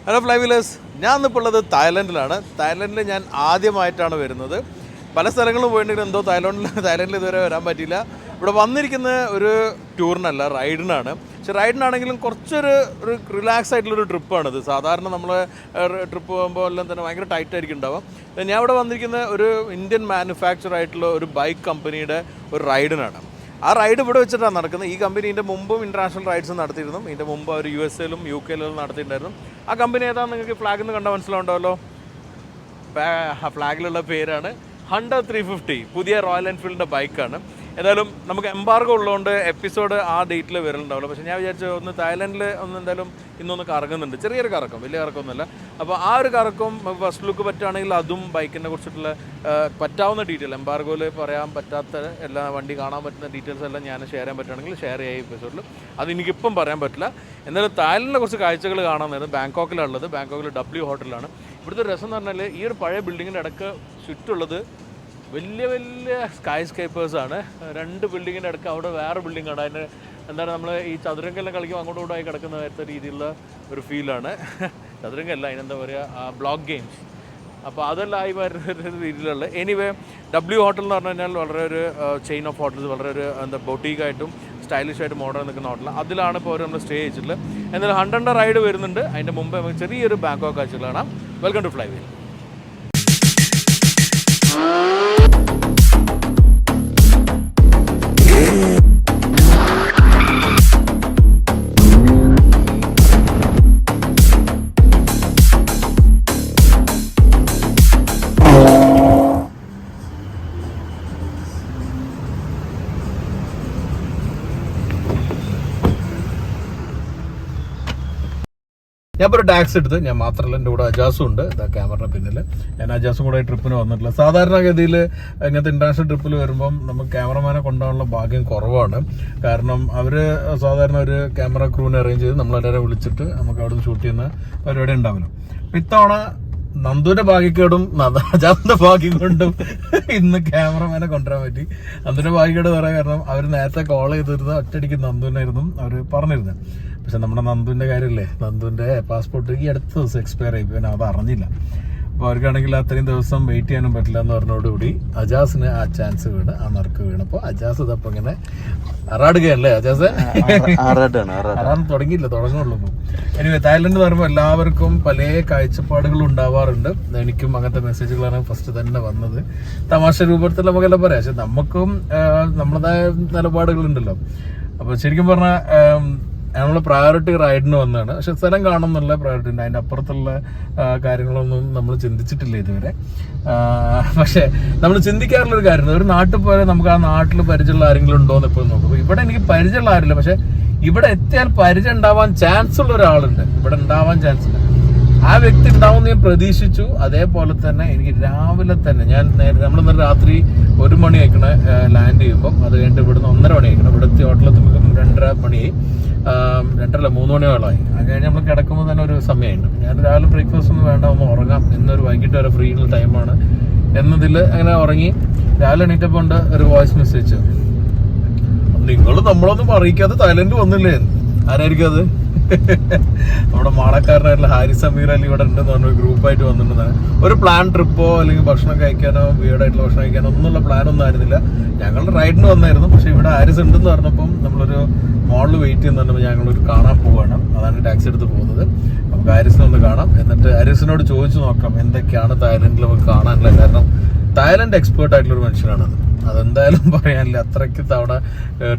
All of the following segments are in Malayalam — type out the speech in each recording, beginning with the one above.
ഹലോ ഫ്ലൈവീലേഴ്സ്, ഞാൻ ഇന്നിപ്പോൾ ഉള്ളത് തായ്ലൻഡിലാണ്. തായ്ലൻഡിൽ ഞാൻ ആദ്യമായിട്ടാണ് വരുന്നത്. പല സ്ഥലങ്ങളും പോയിട്ടുണ്ടെങ്കിൽ എന്തോ തായ്ലൻഡിൽ ഇതുവരെ വരാൻ പറ്റിയില്ല. ഇവിടെ വന്നിരിക്കുന്ന ഒരു ടൂറിനല്ല, റൈഡിനാണ്. പക്ഷെ റൈഡിനാണെങ്കിലും കുറച്ചൊരു റിലാക്സ് ആയിട്ടുള്ളൊരു ട്രിപ്പാണിത്. സാധാരണ നമ്മൾ ട്രിപ്പ് പോകുമ്പോൾ എല്ലാം തന്നെ ഭയങ്കര ടൈറ്റായിരിക്കും ഉണ്ടാവും. ഞാൻ ഇവിടെ വന്നിരിക്കുന്ന ഒരു ഇന്ത്യൻ മാനുഫാക്ചർ ആയിട്ടുള്ള ഒരു ബൈക്ക് കമ്പനിയുടെ ഒരു റൈഡിനാണ്. ആ റൈഡ് ഇവിടെ വെച്ചിട്ടാണ് നടക്കുന്നത്. ഈ കമ്പനി ഇതിൻ്റെ മുമ്പും ഇൻ്റർനാഷണൽ റൈഡ്സ് നടത്തിയിരുന്നു. ഇതിൻ്റെ മുമ്പ് അവർ USA-ലും UK-ലും നടത്തിയിട്ടുണ്ടായിരുന്നു. ആ കമ്പനി ഏതാണെന്ന് നിങ്ങൾക്ക് ഫ്ലാഗിൽ നിന്ന് കണ്ടാൽ മനസ്സിലാവുണ്ടാവല്ലോ. ഫ്ലാഗിലുള്ള പേരാണ് ഹണ്ടർ 350. പുതിയ റോയൽ എൻഫീൽഡിൻ്റെ ബൈക്കാണ്. ഏതായാലും നമുക്ക് എംബാർഗോ ഉള്ളതുകൊണ്ട് എപ്പിസോഡ് ആ ഡേറ്റിൽ വരലുണ്ടാവില്ല. പക്ഷേ ഞാൻ വിചാരിച്ചു ഒന്ന് തായ്ലൻഡിൽ എന്തായാലും ഇന്നൊന്ന് കറങ്ങുന്നുണ്ട്. ചെറിയൊരു കറക്കം, വലിയ കറക്കമൊന്നുമല്ല. അപ്പോൾ ആ ഒരു കറക്കം ഫസ്റ്റ് ലുക്ക് പറ്റുകയാണെങ്കിൽ അതും ബൈക്കിനെ കുറിച്ചിട്ടുള്ള പറ്റാവുന്ന ഡീറ്റെയിൽ, എംബാർഗോയിൽ പറയാൻ പറ്റാത്ത എല്ലാ വണ്ടി കാണാൻ പറ്റുന്ന ഡീറ്റെയിൽസ് എല്ലാം ഞാൻ ഷെയർ ചെയ്യാൻ പറ്റുകയാണെങ്കിൽ ഷെയർ ചെയ്യാം എപ്പിസോഡിൽ. അതെനിക്കിപ്പം പറയാൻ പറ്റില്ല. എന്നാലും തായ്ലൻഡിലെ കുറച്ച് കാഴ്ചകൾ കാണാൻ നേരം ബാങ്കോക്കിലുള്ളത്. ബാങ്കോക്കിൽ W ഹോട്ടലാണ്. ഇവിടുത്തെ രസം എന്ന് പറഞ്ഞാൽ ഈ ഒരു പഴയ ബിൽഡിങ്ങിൻ്റെ ഇടയ്ക്ക് ചുറ്റുള്ളത് വലിയ വലിയ സ്കൈ സ്കേപ്പേഴ്സാണ്. 2 ബിൽഡിങ്ങിൻ്റെ ഇടയ്ക്ക് അവിടെ വേറെ ബിൽഡിംഗ് ആണ്. അതിന് എന്താണ് നമ്മൾ ഈ ചതുരംഗെല്ലാം കളിക്കുമ്പോൾ അങ്ങോട്ടും ഇങ്ങോട്ടായി കിടക്കുന്ന നേരത്തെ രീതിയിലുള്ള ഒരു ഫീലാണ്. ചതുരംഗല്ല, അതിനെന്താ പറയുക, ബ്ലോക്ക് ഗെയിംസ്. അപ്പോൾ അതെല്ലാം ആയി വരുന്ന രീതിയിലുള്ള. എനിവേ W ഹോട്ടൽ എന്ന് പറഞ്ഞു കഴിഞ്ഞാൽ വളരെ ഒരു ചെയിൻ ഓഫ് ഹോട്ടൽസ്, വളരെ ഒരു ബൊട്ടീക്കായിട്ടും സ്റ്റൈലിഷായിട്ട് മോഡേൺ നിൽക്കുന്ന ഹോട്ടലാണ്. അതിലാണ് ഇപ്പോൾ അവർ നമ്മൾ സ്റ്റേ ചെയ്തിട്ടുള്ളത്. എന്നാലും ഹണ്ടറിൻ്റെ റൈഡ് വരുന്നുണ്ട്. അതിൻ്റെ മുമ്പ് നമുക്ക് ചെറിയൊരു ബാങ്കോക്ക് കാഴ്ചകൾ കാണാം. Welcome to Flywheel. ഞാൻ ഇപ്പോൾ ഒരു ടാക്സി എടുത്ത്, ഞാൻ മാത്രമല്ല എൻ്റെ കൂടെ അജാസും ഉണ്ട്. ഇതാ ക്യാമറ പിന്നിൽ. ഞാൻ അജാസും കൂടെ ട്രിപ്പിന് വന്നിട്ടില്ല. സാധാരണഗതിയിൽ ഇങ്ങനത്തെ ഇൻ്റർനാഷണൽ ട്രിപ്പിൽ വരുമ്പം നമുക്ക് ക്യാമറമാനെ കൊണ്ടുപോകാനുള്ള ഭാഗ്യം കുറവാണ്. കാരണം അവർ സാധാരണ ഒരു ക്യാമറ ക്രൂവിനെ അറേഞ്ച് ചെയ്ത് നമ്മളെല്ലാവരും വിളിച്ചിട്ട് നമുക്ക് അവിടെ നിന്ന് ഷൂട്ട് ചെയ്യുന്ന പരിപാടി ഉണ്ടാവില്ല. ഇത്തവണ നന്ദുവിന്റെ ഭാഗ്യക്കേടും അജാസിന്റെ ഭാഗ്യം കൊണ്ടും ഇന്ന് ക്യാമറമാനെ കൊണ്ടുവരാൻ പറ്റി. നന്ദുവിന്റെ ഭാഗ്യക്കേട് പറയാൻ കാരണം അവർ നേരത്തെ കോൾ ചെയ്തിരുന്നത് ഒറ്റയടിക്ക് നന്ദുവിനായിരുന്നു അവർ പറഞ്ഞിരുന്നത്. പക്ഷെ നമ്മുടെ നന്ദുവിന്റെ കാര്യമില്ലേ, നന്ദുവിന്റെ പാസ്പോർട്ട് ഈ അടുത്ത ദിവസം എക്സ്പയർ ആയി, പിന്നെ അത് അറിഞ്ഞില്ല. അപ്പോൾ അവർക്കാണെങ്കിൽ അത്രയും ദിവസം വെയിറ്റ് ചെയ്യാനും പറ്റില്ല എന്ന് പറഞ്ഞതോടുകൂടി അജാസിന് ആ ചാൻസ് വീണ്, ആ നറുക്ക് വീണപ്പോൾ അജാസ് ഇതപ്പോൾ ഇങ്ങനെ അറാടുകയല്ലേ അജാസ്? അറാൻ തുടങ്ങിയില്ല, തുടങ്ങുള്ളൂ. എനിവേ തായ്ലൻഡ് എന്ന് പറയുമ്പോൾ എല്ലാവർക്കും പല കാഴ്ചപ്പാടുകളും ഉണ്ടാവാറുണ്ട്. എനിക്കും അങ്ങനത്തെ മെസ്സേജുകളാണ് ഫസ്റ്റ് തന്നെ വന്നത്. തമാശ രൂപത്തിൽ നമുക്കെല്ലാം പറയാം, പക്ഷെ നമുക്കും നമ്മളതായ നിലപാടുകളുണ്ടല്ലോ. അപ്പോൾ ശരിക്കും പറഞ്ഞാൽ നമ്മൾ പ്രയോറിറ്റി റൈഡിന് വന്നതാണ്. പക്ഷെ സ്ഥലം കാണണം എന്നുള്ള പ്രയോറിറ്റി ഉണ്ട്. അതിൻ്റെ അപ്പുറത്തുള്ള കാര്യങ്ങളൊന്നും നമ്മൾ ചിന്തിച്ചിട്ടില്ല ഇതുവരെ. പക്ഷെ നമ്മൾ ചിന്തിക്കാറുള്ളൊരു കാര്യമുണ്ട്, ഒരു നാട്ടിൽ പോലെ നമുക്ക് ആ നാട്ടിൽ പരിചയമുള്ള ആരെങ്കിലും ഉണ്ടോ എന്ന് എപ്പോഴും നോക്കും. ഇവിടെ എനിക്ക് പരിചയമുള്ള ആരില്ല, പക്ഷെ ഇവിടെ എത്തിയാൽ പരിചയം ഉണ്ടാവാൻ ചാൻസ് ഉള്ള ഒരാളുണ്ട്, ഇവിടെ ഉണ്ടാവാൻ ചാൻസ് ഉണ്ട്. ആ വ്യക്തി ഉണ്ടാവും ഞാൻ പ്രതീക്ഷിച്ചു. അതേപോലെ തന്നെ എനിക്ക് രാവിലെ തന്നെ നമ്മളിന്നലെ രാത്രി 1 മണി ആയിക്കണ ലാൻഡ് ചെയ്യുമ്പോൾ, അത് കഴിഞ്ഞിട്ട് ഇവിടുന്ന് 1:30 മണി ആയിക്കണം. ഇവിടുത്തെ ഹോട്ടലെത്തുമ്പോൾ 2:30 മണിയായി, 2:30 3 മണിയോളമായി. അത് കഴിഞ്ഞ് നമ്മൾ കിടക്കുമ്പോൾ തന്നെ ഒരു സമയമുണ്ട്. ഞാൻ രാവിലെ ബ്രേക്ക്ഫാസ്റ്റ് ഒന്നും വേണ്ട, ഒന്ന് ഉറങ്ങാം, ഇന്നൊരു വൈകിട്ട് വരെ ഫ്രീ ഉള്ള ടൈമാണ് എന്നതിൽ അങ്ങനെ ഉറങ്ങി. രാവിലെ എണീറ്റപ്പോൾ ഉണ്ട് ഒരു വോയിസ് മെസ്സേജ്, നിങ്ങൾ നമ്മളൊന്നും അറിയിക്കാതെ തായ്ലൻഡ് വന്നില്ലേ. ആരായിരിക്കും അത്? നമ്മുടെ മാളക്കാരനായിട്ടുള്ള ഹാരിസ് അമീർ അലി ഇവിടെ ഉണ്ടെന്ന് പറഞ്ഞ ഗ്രൂപ്പായിട്ട് വന്നിട്ടുണ്ടാണ്. ഒരു പ്ലാൻ ട്രിപ്പോ അല്ലെങ്കിൽ ഭക്ഷണം കഴിക്കാനോ വീടായിട്ടുള്ള ഭക്ഷണം കഴിക്കാനോ ഒന്നുള്ള പ്ലാനൊന്നും ആയിരുന്നില്ല. ഞങ്ങളുടെ റൈഡിന് വന്നായിരുന്നു. പക്ഷെ ഇവിടെ ഹാരിസ് ഉണ്ടെന്ന് പറഞ്ഞപ്പം നമ്മളൊരു മോളിൽ വെയിറ്റ് ചെയ്യുന്നുണ്ട്. ഞങ്ങളൊരു കാണാൻ പോവുകയാണ്. അതാണ് ടാക്സി എടുത്ത് പോകുന്നത്. നമുക്ക് ഹാരിസിനെ ഒന്ന് കാണാം. എന്നിട്ട് ഹാരിസിനോട് ചോദിച്ചു നോക്കാം എന്തൊക്കെയാണ് തായ്ലൻഡിൽ നമുക്ക് കാണാനുള്ളത്. കാരണം തായ്ലൻഡ് എക്സ്പേർട്ട് ആയിട്ടുള്ളൊരു മനുഷ്യനാണത്. അതെന്തായാലും പറയാനില്ല. അത്രയ്ക്ക് തവണ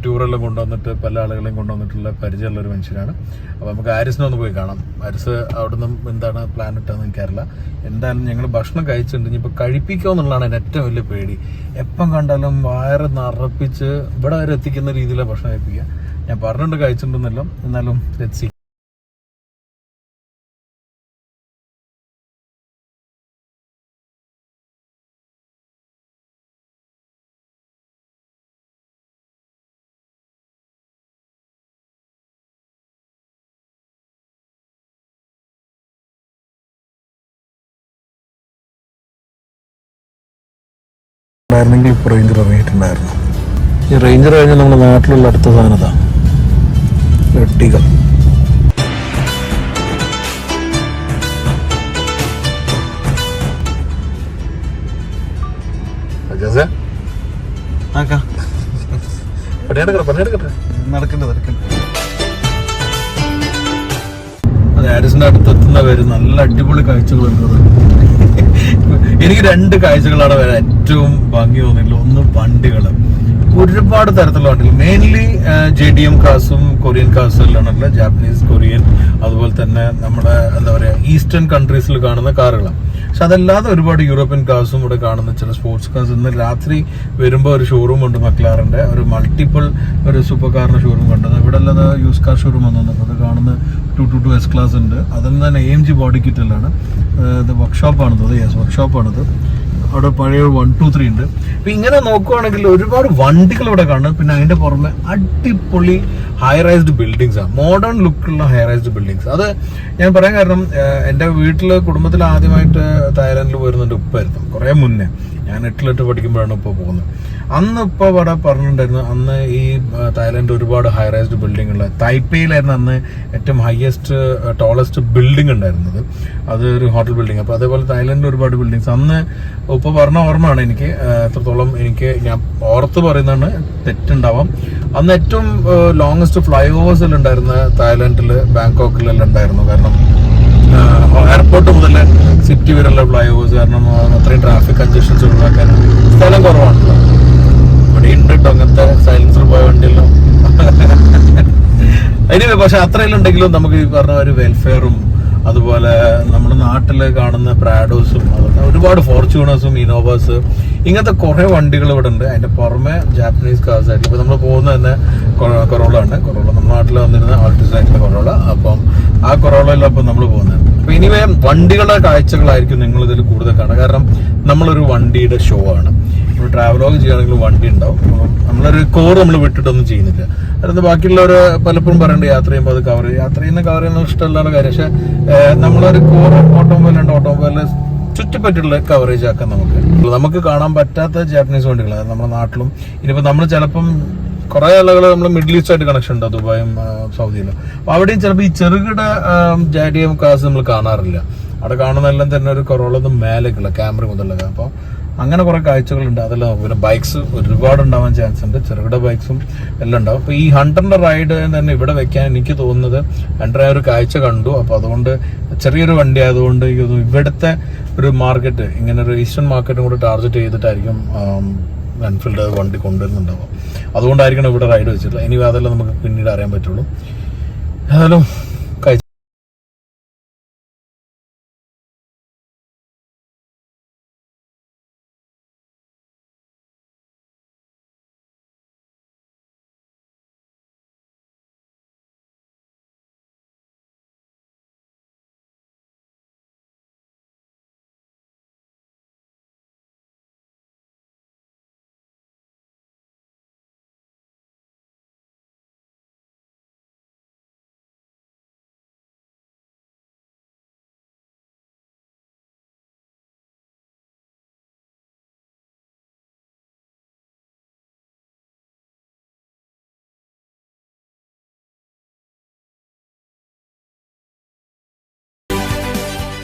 ടൂറെല്ലാം കൊണ്ടുവന്നിട്ട് പല ആളുകളെയും കൊണ്ടുവന്നിട്ടുള്ള പരിചയമുള്ള ഒരു മനുഷ്യനാണ്. അപ്പോൾ നമുക്ക് ഹാരിസിനെ ഒന്ന് പോയി കാണാം. ഹാരിസ് അവിടെ നിന്നും എന്താണ് പ്ലാൻ ഇട്ടതെന്ന് എനിക്കറിയില്ല. എന്തായാലും ഞങ്ങൾ ഭക്ഷണം കഴിച്ചിട്ടുണ്ട്. ഇനിയിപ്പോൾ കഴിപ്പിക്കുക എന്നുള്ളതാണ് എൻ്റെ ഏറ്റവും വലിയ പേടി. എപ്പം കണ്ടാലും വയറ് നിറപ്പിച്ച് ഇവിടെ വരെ എത്തിക്കുന്ന രീതിയിലാണ് ഭക്ഷണം കഴിപ്പിക്കുക. ഞാൻ പറഞ്ഞിട്ടുണ്ട് കഴിച്ചിട്ടുണ്ടെന്നല്ലോ. എന്നാലും ലെറ്റ്സ് സീ. ഇപ്പോൾ റേഞ്ചർ ഇറങ്ങിയിട്ടുണ്ടായിരുന്നു. ഈ റേഞ്ചർ കഴിഞ്ഞാൽ നമ്മുടെ നാട്ടിലുള്ള അടുത്ത സാധനതാണ് വെട്ടികൾ. അതെ, ഹാരിസിന്റെ അടുത്തെത്തുന്നവര് നല്ല അടിപൊളി കാഴ്ചകൾ വരുന്നത്. എനിക്ക് 2 കാഴ്ചകളാണ് വരാൻ ഏറ്റവും ഭംഗി തോന്നിയിട്ടുള്ളത്. ഒന്ന് വണ്ടികള്, ഒരുപാട് തരത്തിലുള്ള വണ്ടികൾ, മെയിൻലി JDM കാസും കൊറിയൻ കാസും എല്ലാം, ജാപ്പനീസ്, കൊറിയൻ, അതുപോലെ തന്നെ നമ്മുടെ എന്താ പറയാ ഈസ്റ്റേൺ കൺട്രീസിൽ കാണുന്ന കാറുകളാണ്. പക്ഷെ അതല്ലാതെ ഒരുപാട് യൂറോപ്യൻ കാസും ഇവിടെ കാണുന്ന ചില സ്പോർട്സ് കാർസ്. ഇന്ന് രാത്രി വരുമ്പോൾ ഒരു ഷോറൂം ഉണ്ട് മക്ലാറിന്റെ, ഒരു മൾട്ടിപ്പിൾ ഒരു സൂപ്പർ കാറിന്റെ ഷോറൂം കണ്ടത്. ഇവിടെ അല്ലാതെ യൂസ് കാർ ഷോറൂം വന്നു. അത് കാണുന്ന 222 S ക്ലാസ് ഉണ്ട്. അതെന്ന് തന്നെ AMG ബോഡി കിറ്റിലാണ്. ഇത് വർക്ക്ഷോപ്പാണിത്. വർക്ക്ഷോപ്പാണിത്. അവിടെ പഴയ 123 ഉണ്ട്. അപ്പൊ ഇങ്ങനെ നോക്കുവാണെങ്കിൽ ഒരുപാട് വണ്ടികൾ ഇവിടെ കാണും. പിന്നെ അതിന്റെ പുറമെ അടിപൊളി ഹൈ റൈസ്ഡ് ബിൽഡിങ്സ് ആണ്, മോഡേൺ ലുക്കുള്ള ഹൈ റൈസ്ഡ് ബിൽഡിങ്സ്. അത് ഞാൻ പറയാൻ കാരണം, എന്റെ വീട്ടില് കുടുംബത്തിൽ ആദ്യമായിട്ട് തായ്ലാൻഡിൽ പോയിരുന്ന ഉപ്പായിരുന്നു കുറെ മുന്നേ. ഞാൻ 8 പഠിക്കുമ്പോഴാണ് ഇപ്പോൾ പോകുന്നത്. അന്ന് ഇപ്പോൾ ഇവിടെ പറഞ്ഞിട്ടുണ്ടായിരുന്നു, അന്ന് ഈ തായ്ലാൻഡ് ഒരുപാട് ഹൈ റൈസ്ഡ് ബിൽഡിംഗ് ഉള്ള, തായ്പേയിലായിരുന്നു അന്ന് ഏറ്റവും ഹയസ്റ്റ് ടോളസ്റ്റ് ബിൽഡിംഗ് ഉണ്ടായിരുന്നത്. അത് ഒരു ഹോട്ടൽ ബിൽഡിംഗ്. അപ്പോൾ അതേപോലെ തായ്ലാൻഡിൽ ഒരുപാട് ബിൽഡിങ്സ് അന്ന് ഇപ്പോൾ പറഞ്ഞ ഓർമ്മയാണ് എനിക്ക്. എത്രത്തോളം ഞാൻ ഓർത്ത് പറയുന്നതാണ്, തെറ്റുണ്ടാവാം. അന്ന് ഏറ്റവും ലോങ്സ്റ്റ് ഫ്ലൈ ഓവേഴ്സിൽ ഉണ്ടായിരുന്ന തായ്ലാൻഡിൽ ബാങ്കോക്കിലെല്ലാം ഉണ്ടായിരുന്നു. കാരണം എയർപോർട്ട് മുതൽ സിറ്റി വരെയുള്ള ഫ്ലൈ ഓവേഴ്സ്, കാരണം അത്രയും ട്രാഫിക് കൺജഷൻസ് ഒഴിവാക്കാൻ സ്ഥലം കുറവാണല്ലോ. ഇവിടെ ഉണ്ട് കേട്ടോ അങ്ങനത്തെ സൈലൻസർ പോയ വണ്ടിയെല്ലാം. അതിന് പക്ഷെ അത്രയെല്ലാം ഉണ്ടെങ്കിലും നമുക്ക് ഈ പറഞ്ഞ ഒരു വെൽഫെയറും, അതുപോലെ നമ്മുടെ നാട്ടിൽ കാണുന്ന പ്രാഡോസും, ഒരുപാട് ഫോർച്യൂണേഴ്സും ഇനോവാസ്, ഇങ്ങനത്തെ കുറെ വണ്ടികൾ ഇവിടെ ഉണ്ട്. അതിന്റെ പുറമെ ജാപ്പനീസ് കാർസ് ആയിട്ട് ഇപ്പൊ നമ്മൾ പോകുന്നത് തന്നെ കൊറോള ആണ്. കൊറോള നമ്മുടെ നാട്ടിൽ വന്നിരുന്ന ആൾട്ടിസ് ആയിട്ടുള്ള കൊറോള. അപ്പം ആ കൊറോളയിലാണ് ഇപ്പം നമ്മൾ പോകുന്നത്. അപ്പൊ ഇനിവേ വണ്ടികളുടെ കാഴ്ചകളായിരിക്കും നിങ്ങൾ ഇതിൽ കൂടുതൽ കാണുക. കാരണം നമ്മളൊരു വണ്ടിയുടെ ഷോ ആണ്. നമ്മൾ ട്രാവലോഗ് ചെയ്യുകയാണെങ്കിൽ വണ്ടി ഉണ്ടാവും. നമ്മളൊരു കോർ നമ്മൾ വിട്ടിട്ടൊന്നും ചെയ്യുന്നില്ല. അതായത് ബാക്കിയുള്ളവർ പലപ്പോഴും പറയേണ്ട യാത്ര ചെയ്യുമ്പോൾ അത് കവർ ചെയ്യുന്ന ഇഷ്ടമല്ലാത്ത കാര്യം. പക്ഷെ നമ്മളൊരു കോർ ഓട്ടോമൊബൈൽ ഉണ്ട്, ഓട്ടോമൊബൈലിൽ ചുറ്റിപ്പറ്റിയുള്ള കവറേജ് ആക്കാൻ നമുക്ക് കാണാൻ പറ്റാത്ത ജാപ്പനീസ് വണ്ടികൾ നമ്മുടെ നാട്ടിലും. ഇനിയിപ്പോൾ നമ്മൾ ചിലപ്പം കുറെ ആളുകൾ നമ്മൾ മിഡിൽ ഈസ്റ്റ് ആയിട്ട് കണക്ഷൻ ഉണ്ട്, ദുബായും സൗദിയിലും. അപ്പൊ അവിടെയും ചിലപ്പോൾ ഈ ചെറുകിട JDM കാസ് നമ്മൾ കാണാറില്ല. അവിടെ കാണുന്നതെല്ലാം തന്നെ ഒരു കൊറോളൊന്നും മേലേക്കുള്ള ക്യാമറ മുതലുള്ള. അപ്പോൾ അങ്ങനെ കുറെ കാഴ്ചകളുണ്ട്. അതെല്ലാം പിന്നെ ബൈക്സ് ഒരുപാട് ഉണ്ടാവാൻ ചാൻസ് ഉണ്ട്, ചെറുകിട ബൈക്സും എല്ലാം ഉണ്ടാവും. അപ്പൊ ഈ ഹണ്ടറിന്റെ റൈഡ് തന്നെ ഇവിടെ വെക്കാൻ എനിക്ക് തോന്നുന്നത്, ഹണ്ടർ ഒരു കാഴ്ച കണ്ടു. അപ്പൊ അതുകൊണ്ട് ചെറിയൊരു വണ്ടി ആയതുകൊണ്ട് എനിക്ക് തോന്നുന്നു ഇവിടുത്തെ ഒരു മാർക്കറ്റ്, ഇങ്ങനെ ഒരു ഈസ്റ്റേൺ മാർക്കറ്റും കൂടെ ടാർഗറ്റ് ചെയ്തിട്ടായിരിക്കും എൻഫീൽഡ് വണ്ടി കൊണ്ടുവരുന്നുണ്ടാവും. അതുകൊണ്ടായിരിക്കണം ഇവിടെ റൈഡ് വെച്ചിട്ടുള്ളത്. ഇനി അതെല്ലാം നമുക്ക് പിന്നീട് അറിയാൻ പറ്റുള്ളൂ. ഏതായാലും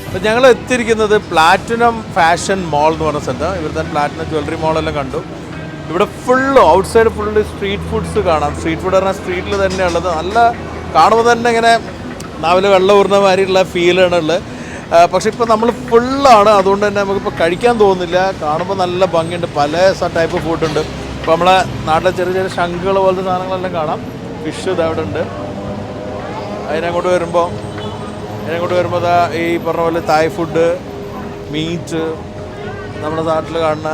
അപ്പം ഞങ്ങൾ എത്തിയിരിക്കുന്നത് പ്ലാറ്റിനം ഫാഷൻ മാൾ എന്ന് പറഞ്ഞ സ്ഥലത്ത്. ഇവിടുത്തെ പ്ലാറ്റിനം ജ്വല്ലറി മാളെല്ലാം കണ്ടു. ഇവിടെ full outside full street foods കാണാം. സ്ട്രീറ്റ് ഫുഡ് പറഞ്ഞാൽ സ്ട്രീറ്റിൽ തന്നെയുള്ളത്. നല്ല കാണുമ്പോൾ തന്നെ ഇങ്ങനെ നാവിലെ വെള്ളം ഊർന്ന മാതിരിയുള്ള ഫീലാണ് ഉള്ളത്. പക്ഷെ ഇപ്പോൾ നമ്മൾ ഫുള്ളാണ്, അതുകൊണ്ട് തന്നെ നമുക്കിപ്പോൾ കഴിക്കാൻ തോന്നുന്നില്ല. കാണുമ്പോൾ നല്ല ഭംഗിയുണ്ട്, പല ടൈപ്പ് ഫുഡുണ്ട്. ഇപ്പോൾ നമ്മളെ നാട്ടിലെ ചെറിയ ചെറിയ ശംഖുകൾ പോലത്തെ സാധനങ്ങളെല്ലാം കാണാം. ഫിഷ് ഇത് അവിടെ ഉണ്ട്. അതിനങ്ങോട്ട് വരുമ്പോൾ ഈ പറഞ്ഞ പോലെ തായ് ഫുഡ്, മീറ്റ്, നമ്മുടെ നാട്ടിൽ കാണുന്ന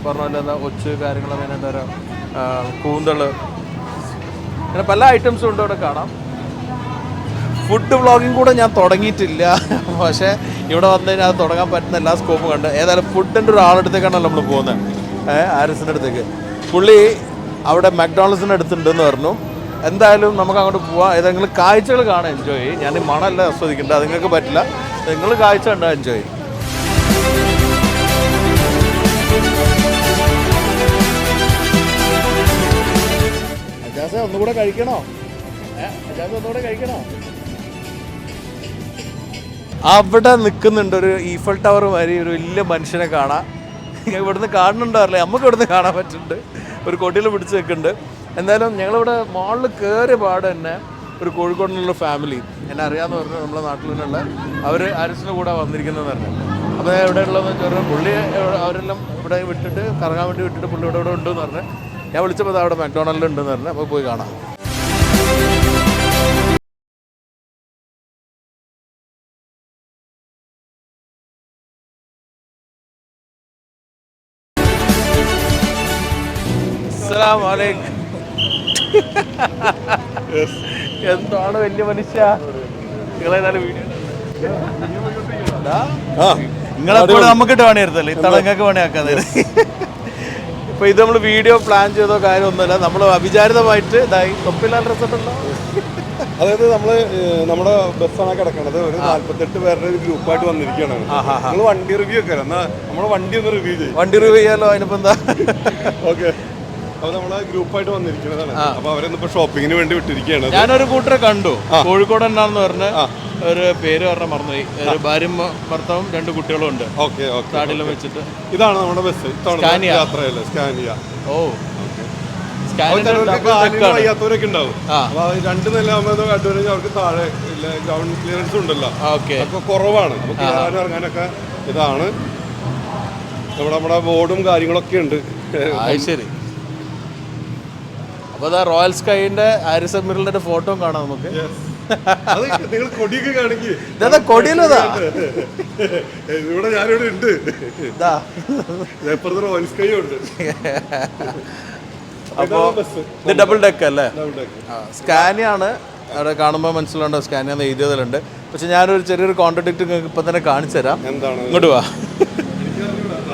പറഞ്ഞ പോലെ എന്താ ഒച്ച് കാര്യങ്ങൾ, പിന്നെ എന്താ പറയുക കൂന്തൾ, അങ്ങനെ പല ഐറ്റംസും ഉണ്ട് ഇവിടെ കാണാം. ഫുഡ് വ്ളോഗിങ് കൂടെ ഞാൻ തുടങ്ങിയിട്ടില്ല, പക്ഷേ ഇവിടെ വന്നു കഴിഞ്ഞാൽ അത് തുടങ്ങാൻ പറ്റുന്ന എല്ലാ സ്കോപ്പും കണ്ട്. ഏതായാലും ഫുഡിൻ്റെ ഒരാളടുത്തേക്കാണല്ലോ നമ്മൾ പോകുന്നത്, ആരിസിൻ്റെ അടുത്തേക്ക്. പുള്ളി അവിടെ മക്ഡൊണാൾഡ്സിൻ്റെ അടുത്തുണ്ടെന്ന് പറഞ്ഞു. എന്തായാലും നമുക്ക് അങ്ങോട്ട് പോവാം. ഏതെങ്കിലും കാഴ്ചകൾ കാണാൻ എൻജോയ് ചെയ്യും. ഞാൻ ഈ മണമല്ല ആസ്വദിക്കേണ്ടത്, അത് നിങ്ങൾക്ക് പറ്റില്ല. നിങ്ങൾ കാഴ്ച കണ്ടാൽ എൻജോയ് ചെയ്യും. അജാസെ ഒന്നുകൂടെ കഴിക്കണോ? അവിടെ നിൽക്കുന്നുണ്ട് ഒരു ഈഫൽ ടവർ മാതിരി ഒരു വലിയ മനുഷ്യനെ കാണാം. ഇവിടുന്ന് കാണുന്നുണ്ടാവില്ലേ? നമുക്ക് ഇവിടുന്ന് കാണാൻ പറ്റുന്നുണ്ട്. ഒരു കൊടിയിൽ പിടിച്ച് നിൽക്കുന്നുണ്ട്. എന്തായാലും ഞങ്ങളിവിടെ മോളിൽ കയറിയ പാട് തന്നെ ഒരു കോഴിക്കോടിനുള്ള ഫാമിലി എന്നെ അറിയാമെന്ന് പറഞ്ഞു, നമ്മുടെ നാട്ടിൽ നിന്നുള്ള അവർ ആരിസിൻ്റെ കൂടെ വന്നിരിക്കുന്നതെന്ന് പറഞ്ഞു. അപ്പോൾ എവിടെ ഉള്ളതെന്ന് വെച്ചാൽ പുള്ളി അവരെല്ലാം ഇവിടെ വിട്ടിട്ട് കറങ്ങാൻ വേണ്ടി വിട്ടിട്ട് പുള്ളി ഇവിടെ ഉണ്ടെന്ന് പറഞ്ഞു. ഞാൻ വിളിച്ചപ്പോൾ അവിടെ മക്ഡൊണാൾഡിൽ ഉണ്ടെന്ന് പറഞ്ഞു. അപ്പോൾ പോയി കാണാം. അസ്സലാമലൈക്കും. എന്താണ് വലിയ മനുഷ്യ നിങ്ങളേതായാലും വീഡിയോ നിങ്ങളെപ്പോഴും നമുക്കിട്ട് പണിയെടുത്തല്ലേ ഇത്തവണ നിങ്ങൾക്ക് പണിയാക്കാതെ. ഇപ്പൊ ഇത് നമ്മൾ വീഡിയോ പ്ലാൻ ചെയ്തോ കാര്യമൊന്നുമില്ല, നമ്മൾ അവിചാരിതമായിട്ട് ഇതായി തൊപ്പില്ലാൻ റിസോർട്ടുണ്ടോ. അതായത് നമ്മുടെ ബസ്സാണ് കിടക്കണത്. ഒരു 48 പേരുടെ ഒരു ഗ്രൂപ്പായിട്ട് വന്നിരിക്കുകയാണ്. നമ്മൾ വണ്ടി റിവ്യൂ ഒക്കെ നമ്മുടെ വണ്ടി ഒന്ന് റിവ്യൂ ചെയ്യും. വണ്ടി റിവ്യൂ ചെയ്യാലോ, അതിനിപ്പോ എന്താ. ഓക്കെ, അപ്പൊ നമ്മള് ഗ്രൂപ്പായിട്ട് വന്നിരിക്കുന്നതാണ്. അപ്പൊ അവരെന്നിപ്പോ ഷോപ്പിങ്ങിന് വേണ്ടി വിട്ടിരിക്കുകയാണ്. ഞാനൊരു കൂട്ടരെ കണ്ടു, കോഴിക്കോട് എന്നാന്ന് പറഞ്ഞ് ഒരു പേര് പറഞ്ഞാൽ മറന്നുപോയി. ഒരു ഭാര്യയും ഭർത്താവും 2 കുട്ടികളും ഉണ്ട്. ഓക്കെ ഓക്കെ, താടിലും വെച്ചിട്ട്. ഇതാണ് നമ്മുടെ ബസ് യാത്രയല്ലേ, സ്കാനിയ. ഓ, വയ്യാത്തവരൊക്കെ ഉണ്ടാവും. അപ്പൊ 2 നില അഡ്വാൻറ്റേജ് അവർക്ക് താഴെ ഗ്രൗണ്ട് ക്ലിയറൻസ് ഉണ്ടല്ലോ, അതൊക്കെ കുറവാണ്. അപ്പൊ കയറാനും ഇറങ്ങാനൊക്കെ ഇതാണ്. നമ്മുടെ ബോർഡും കാര്യങ്ങളൊക്കെ ഉണ്ട്. ശരി. അപ്പോൾ അതാ റോയൽ സ്കൈൻ്റെ ഹാരിസ് എമിറലിന്റെ ഫോട്ടോ കാണാം നമുക്ക്. നിങ്ങൾ കൊടിയൊക്കെ കാണിക്ക്. കൊടിയിലതാ ഇവിടെ ഞാനിവിടെ ഉണ്ട്. റോയൽ സ്കൈ ഉണ്ട്. അപ്പോൾ ഇത് ഡബിൾ ഡെക്ക് അല്ലേ? സ്കാനിയാണ് അവിടെ കാണുമ്പോൾ മനസ്സിലുണ്ടോ, സ്കാനിയാന്ന് എഴുതിയതിലുണ്ട്. പക്ഷെ ഞാനൊരു ചെറിയൊരു കോൺട്രഡിക്റ്റ് നിങ്ങൾക്ക് ഇപ്പം തന്നെ കാണിച്ചു തരാം. എന്താണ്? ഇങ്ങോട്ട് വാ.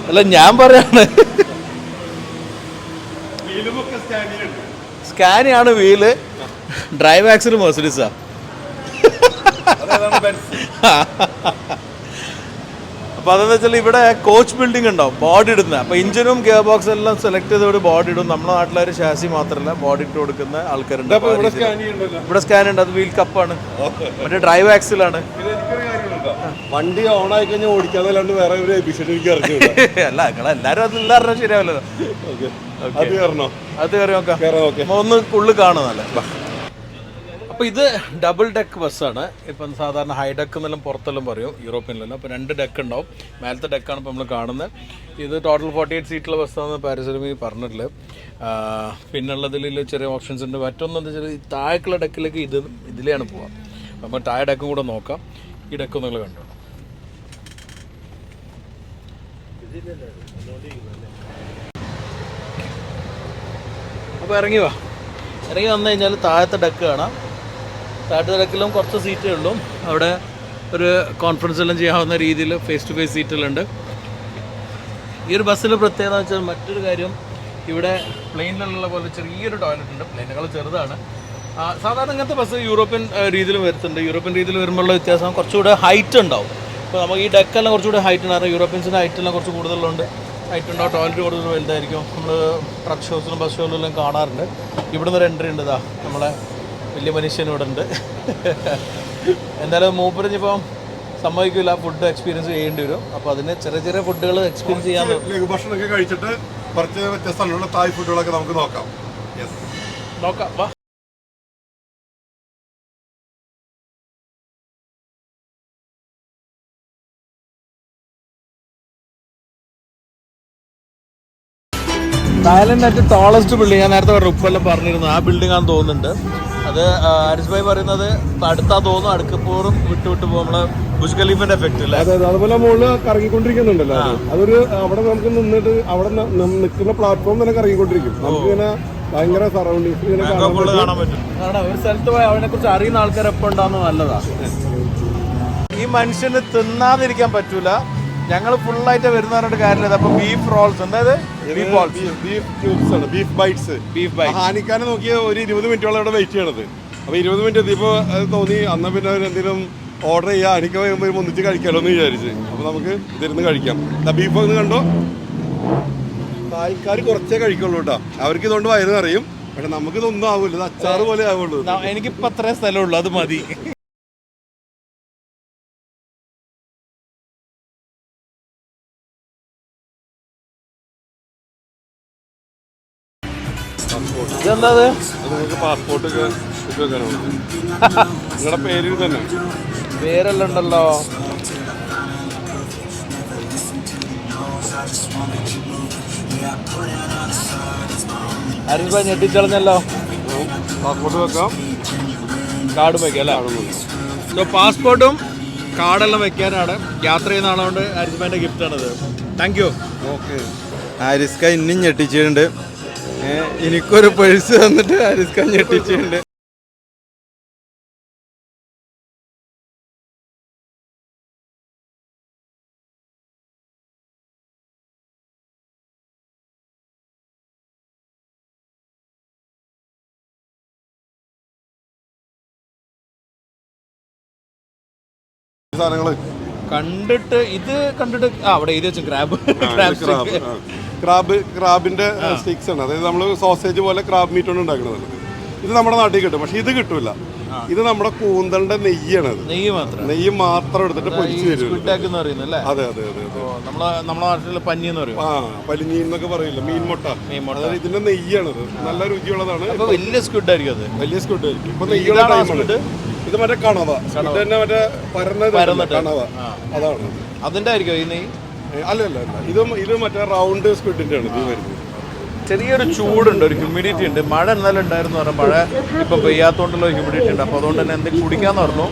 അല്ല, ഞാൻ പറയാണ്, സ്കാനിയാണ് വീല്, ഡ്രൈവ് ആക്സിൽ മെർസിഡീസാ. അപ്പോൾ അതെന്ന് വെച്ചാൽ ഇവിടെ കോച്ച് ബിൽഡിംഗ് ഉണ്ടാവും, ബോഡി ഇടുന്നത്. അപ്പോൾ ഇഞ്ചിനും ഗിയർ ബോക്സ് എല്ലാം സെലക്ട് ചെയ്തോട് ബോഡി ഇടും. നമ്മുടെ നാട്ടിലൊരു ഷാസി മാത്രമല്ല, ബോഡി ഇട്ട് കൊടുക്കുന്ന ആൾക്കാരുണ്ട്. ഇവിടെ സ്കാൻ ഉണ്ട്, അത് വീൽ കപ്പാണ്, മറ്റേ ഡ്രൈവ് ആക്സിലാണ്. വണ്ടി ഓൺ ആയി കഴിഞ്ഞാൽ ഓടിക്കാന്നല്ലാണ്ട് വേറെ ഒരു എപ്പിസോഡ് എനിക്ക് അറിഞ്ഞില്ല. അല്ല, നിങ്ങളെല്ലാവരും അത് ഇല്ലാറിഞ്ഞാൽ ശരിയാവില്ലല്ലോ. അത് കയറി നോക്കാം, ഒന്ന് ഉള്ളിൽ കാണുന്നല്ലേ. അപ്പോൾ ഇത് ഡബിൾ ഡെക്ക് ബസ്സാണ്. ഇപ്പം സാധാരണ ഹൈ ഡെക്ക് എന്നെല്ലാം പുറത്തെല്ലാം പറയും, യൂറോപ്യനിലെല്ലാം. അപ്പോൾ 2 ഡെക്ക് ഉണ്ടാവും. മേലത്തെ ഡെക്കാണ് ഇപ്പോൾ നമ്മൾ കാണുന്നത്. ഇത് ടോട്ടൽ 48 സീറ്റുള്ള ബസ്സാണെന്ന് പാരിസരമി പറഞ്ഞിട്ടുള്ളത്. പിന്നുള്ളതിൽ ചെറിയ ഓപ്ഷൻസ് ഉണ്ട്. മറ്റൊന്നെന്താ വെച്ചാൽ ഈ താഴേക്കുള്ള ഡെക്കിലേക്ക് ഇതിലെയാണ് പോവുക. അപ്പോൾ താഴെ ഡെക്കും കൂടെ നോക്കാം. ഈ ഡെക്ക് നിങ്ങൾ കണ്ടോ. അപ്പോൾ ഇറങ്ങി വന്നു കഴിഞ്ഞാൽ താഴത്തെ ഡെക്ക് കാണാം. താഴത്തെ ഡെക്കിലും കുറച്ച് സീറ്റേ ഉള്ളൂ. അവിടെ ഒരു കോൺഫറൻസ് എല്ലാം ചെയ്യാവുന്ന രീതിയിൽ ഫേസ് ടു ഫേസ് സീറ്റുകളുണ്ട്. ഈ ഒരു ബസ്സിൽ പ്രത്യേകത വെച്ചാൽ മറ്റൊരു കാര്യം, ഇവിടെ പ്ലെയിനിലുള്ള പോലെ ചെറിയൊരു ടോയ്ലറ്റ് ഉണ്ട്. പ്ലെയിനേക്കാൾ ചെറുതാണ്. സാധാരണ ഇങ്ങനത്തെ ബസ് യൂറോപ്യൻ രീതിയിൽ വരുന്നുണ്ട്. യൂറോപ്യൻ രീതിയിൽ വരുമ്പോഴുള്ള വ്യത്യാസം കുറച്ചുകൂടെ ഹൈറ്റ് ഉണ്ടാവും. ഇപ്പോൾ നമുക്ക് ഈ ഡെക്കെല്ലാം കുറച്ചുകൂടെ ഹൈറ്റ് ഉണ്ടാകും. യൂറോപ്യൻസിൻ്റെ ഹൈറ്റെല്ലാം കുറച്ച് കൂടുതലുണ്ട്. ഹൈറ്റ് ഉണ്ടാവും, ടോയ്ലറ്റ് കൂടുതൽ വലുതായിരിക്കും. നമ്മൾ ട്രക്ക് ഷോസിലും ബസ് ഷോസിലും കാണാറുണ്ട്. ഇവിടുന്ന് ഒരു എൻട്രി ഉണ്ട്. ഇതാ നമ്മളെ വലിയ മനുഷ്യൻ ഇവിടെ ഉണ്ട്. എന്തായാലും മൂപ്പരിഞ്ഞിപ്പം സമ്മതിക്കില്ല, ഫുഡ് എക്സ്പീരിയൻസ് ചെയ്യേണ്ടി വരും. അപ്പോൾ അതിന് ചെറിയ ചെറിയ ഫുഡുകൾ എക്സ്പീരിയൻസ് ചെയ്യാൻ, ഭക്ഷണമൊക്കെ കഴിച്ചിട്ട് കുറച്ച് വ്യത്യസ്തമുള്ള തായ് ഫുഡുകളൊക്കെ നമുക്ക് നോക്കാം. വാ. തായ്ലൻഡ് ഏറ്റവും ടോളസ്റ്റ് ബിൽഡിംഗ്, ഞാൻ നേരത്തെ ഉപ്പെല്ലാം പറഞ്ഞിരുന്നു, ആ ബിൽഡിംഗ് ആണെന്ന് തോന്നുന്നുണ്ട്. അത് ഹാരിസ് ഭായി പറയുന്നത് അടുത്താ തോന്നുന്നു, അടുക്കപ്പോറും വിട്ട് നമ്മള് ബുർജ് ഖലീഫിന്റെ എഫക്റ്റ് അല്ലേ. അതുപോലെ മുകളിൽ കറങ്ങിക്കൊണ്ടിരിക്കുന്നുണ്ടല്ലോ. അതൊരു അവിടെ നമുക്ക് നിന്നിട്ട് അവിടെ നിൽക്കുന്ന പ്ലാറ്റ്ഫോം തന്നെ കറങ്ങിക്കൊണ്ടിരിക്കും. നമുക്കിങ്ങനെ ഭയങ്കര സറൗണ്ടിങ്സ് ഇങ്ങനെ കാണാൻ പറ്റും. കാരണം ഒരു സ്ഥലത്ത് പോയി അവനെ കുറിച്ച് അറിയുന്ന ആൾക്കാർ എപ്പോൾ ഉണ്ടാകുന്ന നല്ലതാ. ഈ മനുഷ്യന് തിന്നാതിരിക്കാൻ പറ്റൂല. ഞങ്ങൾ ഫുള്ളായിട്ട് വരുന്ന പറഞ്ഞിട്ട് കാര്യമില്ല. അപ്പൊ ബീഫ് റോൾസ്, അതായത് ബീഫ് ബൈറ്റ്സ്. ഹാനിക്കാനെ നോക്കിയ ഒരു 20 മിനിറ്റോളം ഇവിടെ വെയിറ്റ് ചെയ്യണത്. അപ്പൊ 20 മിനിറ്റ് എത്തിയപ്പോ അത് തോന്നി, അന്നാ പിന്നെ എന്തെങ്കിലും ഓർഡർ ചെയ്യാം, എനിക്ക് വരുമ്പോൾ ഒന്നിച്ച് കഴിക്കാമല്ലോ എന്ന് വിചാരിച്ച്. അപ്പൊ നമുക്ക് ഇതിരുന്ന് കഴിക്കാം. ബീഫ് ഒന്ന് കണ്ടോ. തായ്ക്കാർ കുറച്ചേ കഴിക്കുള്ളൂ കേട്ടോ. അവർക്ക് ഇതുകൊണ്ട് വയറ് അറിയും. പക്ഷെ നമുക്ക് ഇതൊന്നും ആവില്ല, ഇത് അച്ചാറ് പോലെ ആവുള്ളൂ. എനിക്കിപ്പോ അത്രേ സ്ഥലമുള്ളൂ, അത് മതി. ഇതെന്താ നിങ്ങൾക്ക് പാസ്പോർട്ട് ഒക്കെ ഇട്ട് വെക്കാനാണ്. നിങ്ങളുടെ പേര് തന്നെ പേരെല്ലാം ഉണ്ടല്ലോ. ആരിഫ് ഞെട്ടിച്ചളഞ്ഞല്ലോ. പാസ്പോർട്ട് വെക്കാം, കാർഡ് വയ്ക്കാം അല്ലേ? സോ പാസ്പോർട്ടും കാർഡെല്ലാം വെക്കാനാണ്. യാത്ര ചെയ്യുന്ന ആളുകൊണ്ട് ആരിഫിൻ്റെ ഗിഫ്റ്റാണിത്. Thank you. ഓക്കെ. ആരിസ്ക ഇന്നും ഞെട്ടിച്ചിട്ടുണ്ട്. എനിക്കൊരു പേഴ്സ് തന്നിട്ട് ആരിസ്ക ഞെട്ടിച്ചിട്ടുണ്ട്. സാധനങ്ങള് കണ്ടിട്ട് അവിടെ എഴുതി വെച്ചു ക്രാബ്. ക്രാബിന്റെ സ്റ്റിക്സ് ആണ്. അതായത് നമ്മൾ സോസേജ് പോലെ ക്രാബ് മീറ്റ് കൊണ്ട് ഉണ്ടാക്കുന്നത്. ഇത് നമ്മുടെ നാട്ടിൽ കിട്ടും, പക്ഷെ ഇത് കിട്ടൂല. ഇത് നമ്മുടെ കൂന്തലിന്റെ നെയ്യാണ്. നെയ്യ് മാത്രം എടുത്തിട്ട് പൊരിച്ചു തരും. അതെ അതെ അതെ നമ്മുടെ നാട്ടില് പഞ്ഞി എന്ന് പറയും. പലിഞ്ഞി എന്നൊക്കെ പറയില്ല, മീൻമുട്ട. അതായത് ഇതിന്റെ നെയ്യാണത്. നല്ല രുചിയുള്ളതാണ്. വലിയ സ്ക്വിഡ് ആയിരിക്കും അത്. വലിയ സ്ക്വിഡ് ആയിരിക്കും. ഇപ്പൊ നെയ്യുള്ള ടൈമാണ്. ഇത് മറ്റേ കണവ, തന്നെ മറ്റേ പരന്ന കണവ, അതാണ്. അതിന്റെ ആയിരിക്കും ഈ നെയ്യ്? അല്ല അല്ല അല്ല, ഇത് മറ്റേ റൗണ്ട് സ്ക്വിഡിന്റെ ആണ് ഇത് വരുന്നത്. ചെറിയൊരു ചൂടുണ്ട്, ഒരു ഹ്യൂമിഡിറ്റി ഉണ്ട്. മഴ എന്നാലും ഉണ്ടായിരുന്നു പറഞ്ഞാൽ മഴ ഇപ്പൊ പെയ്യാത്തോണ്ടുള്ള ഹ്യൂമിഡിറ്റി ഉണ്ട്. അപ്പൊ അതുകൊണ്ട് തന്നെ എന്തെങ്കിലും കുടിക്കാന്ന് പറഞ്ഞു.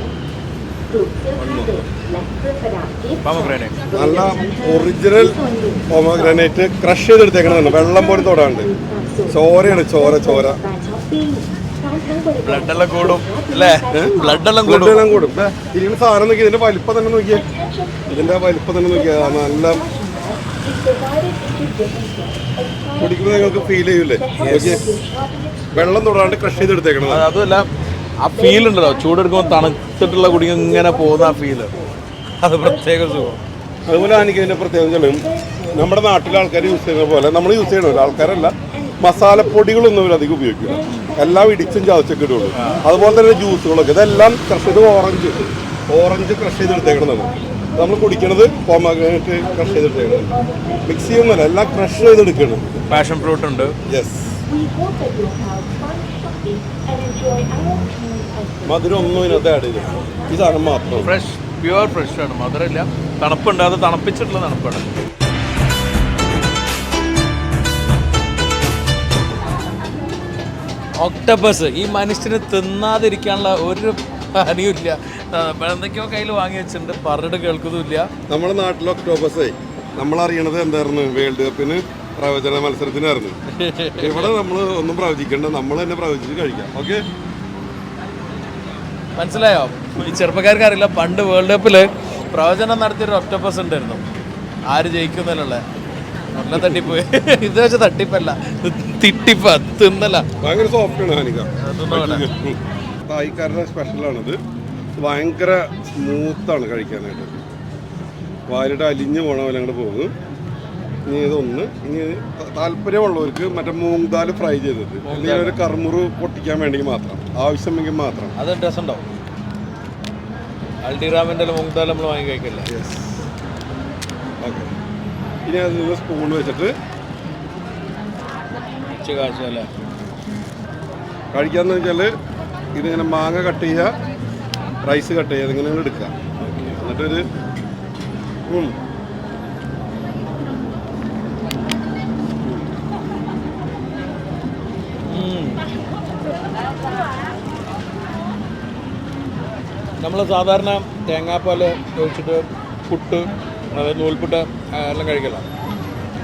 നല്ല ഒറിജിനൽ പോമഗ്രാനൈറ്റ് ക്രഷ് ചെയ്തെടുത്തേക്കണതാണ്. വെള്ളം പോലും തൊടാണ്ട്. ചോരയാണ്, ചോര ചോര. ബ്ലഡ് എല്ലാം കൂടും അല്ലേ? ബ്ലഡ് എല്ലാം കൂടും. ഇതിന്റെ സാധനം നോക്കി, ഇതിന്റെ വലിപ്പം തന്നെ നോക്കിയേ. ഇതിന്റെ വലിപ്പം തന്നെ നോക്കിയാ നല്ല കുടിക്കുമ്പോൾ നിങ്ങൾക്ക് ഫീൽ ചെയ്യൂലേ? വെള്ളം തൊടാണ്ട് ക്രഷ് ചെയ്തെടുത്തേക്കണം. അതുമല്ല, ആ ഫീൽ ഉണ്ടല്ലോ, ചൂടെടുക്കുമ്പോൾ തണുത്തിട്ടുള്ള കുടിക്കും ഇങ്ങനെ പോകുന്ന ആ ഫീല്, അത് പ്രത്യേക സുഖം. അതുപോലെ എനിക്ക് ഇതിന്റെ പ്രത്യേകത നമ്മുടെ നാട്ടിലെ ആൾക്കാർ യൂസ് ചെയ്യുന്ന പോലെ നമ്മൾ യൂസ് ചെയ്യണമല്ലോ. ആൾക്കാരല്ല, മസാലപ്പൊടികളൊന്നും അവർ അധികം ഉപയോഗിക്കില്ല. എല്ലാം ഇടിച്ചും ചതച്ചൊക്കെ ഇടുള്ളൂ. അതുപോലെ തന്നെ ജ്യൂസുകളൊക്കെ ഇതെല്ലാം ക്രഷ് ചെയ്ത് ഓറഞ്ച് ക്രഷ് ചെയ്തെടുത്തേക്കണതാണ്. നമ്മൾ കുടിക്കണത് പോമഗ്രാനൈറ്റ് ക്രഷ് ചെയ്തെടുത്തേക്കണം. മിക്സ് ചെയ്യുന്നല്ല, എല്ലാം ക്രഷ് ചെയ്തെടുക്കണം. പാഷൻ ഫ്രൂട്ട് ഉണ്ട്. യെസ്. മധുരം ഒന്നും ഇതിനകത്ത് ആഡ് ചെയ്തു. ഈ സാധനം മാത്രം ഫ്രഷ്, പ്യുവർ ഫ്രഷ് ആണ്. മധുരമില്ല, തണുപ്പുണ്ട്. അത് തണുപ്പിച്ചിട്ടുള്ള തണുപ്പാണ്. ഒക്ടോപ്പസ് ഈ മനുഷ്യന് തിന്നാതിരിക്കാനുള്ള ഒരു പണിയുമില്ല. എന്തൊക്കെയോ കയ്യിൽ വാങ്ങി വെച്ചിട്ടുണ്ട്, പറഞ്ഞിട്ട് കേൾക്കുന്നതുമില്ല. നമ്മുടെ നാട്ടിലെ ഒക്ടോപ്പസേ നമ്മളറിയണത് എന്തായിരുന്നു? വേൾഡ് കപ്പിന് പ്രവചന മത്സരത്തിനായിരുന്നു. ഇവിടെ നമ്മൾ ഒന്നും പ്രവചിക്കേണ്ട, നമ്മൾ തന്നെ പ്രവചിച്ച് കഴിക്കാം. ഓക്കെ, മനസ്സിലായോ? ഈ ചെറുപ്പക്കാർക്ക് അറിയില്ല, പണ്ട് വേൾഡ് കപ്പില് പ്രവചനം നടത്തിയൊരു ഒക്ടോപ്പസ് ഉണ്ടായിരുന്നു. ആര് ജയിക്കുന്നുള്ള നല്ല തട്ടിപ്പോയി. ഇത് വെച്ച തട്ടിപ്പല്ല, തിട്ടിപ്പ തിന്നല. ഭയങ്കര സോഫ്റ്റാണ് ഹാനിക. തായ്ക്കാരുടെ സ്പെഷ്യലാണിത്. ഭയങ്കര സ്മൂത്താണ് കഴിക്കാനായിട്ട്. വാലിട്ട് അലിഞ്ഞ് പോണ പോലെ അങ്ങോട്ട് പോകും. ഇനി ഇതൊന്ന്, ഇനി താല്പര്യമുള്ളവർക്ക് മറ്റേ മൂങ് ദാൽ ഫ്രൈ ചെയ്തത്, ഇനി ഒരു കർമുറ് പൊട്ടിക്കാൻ വേണമെങ്കിൽ മാത്രം, ആവശ്യമെങ്കിൽ മാത്രം. അത് രസം ഉണ്ടാവും. ഹൽദിറാമിൻ്റെ മൂങ് ദാൽ നമ്മൾ വാങ്ങി കഴിക്കില്ല. യെസ്. ഓക്കെ, ഇനി അത് നിങ്ങൾ സ്പൂൺ വെച്ചിട്ട് കാഴ്ചയല്ലേ കഴിക്കാന്ന് വെച്ചാൽ ഇതിങ്ങനെ മാങ്ങ കട്ട് ചെയ്യുക, റൈസ് കട്ട് ചെയ്യുക, ഇതിങ്ങനെ എടുക്കുക. എന്നിട്ടൊരു നമ്മൾ സാധാരണ തേങ്ങാപ്പാൽ ഒഴിച്ചിട്ട് പുട്ട്, അതായത് നൂൽപുട്ട് എല്ലാം കഴിക്കല.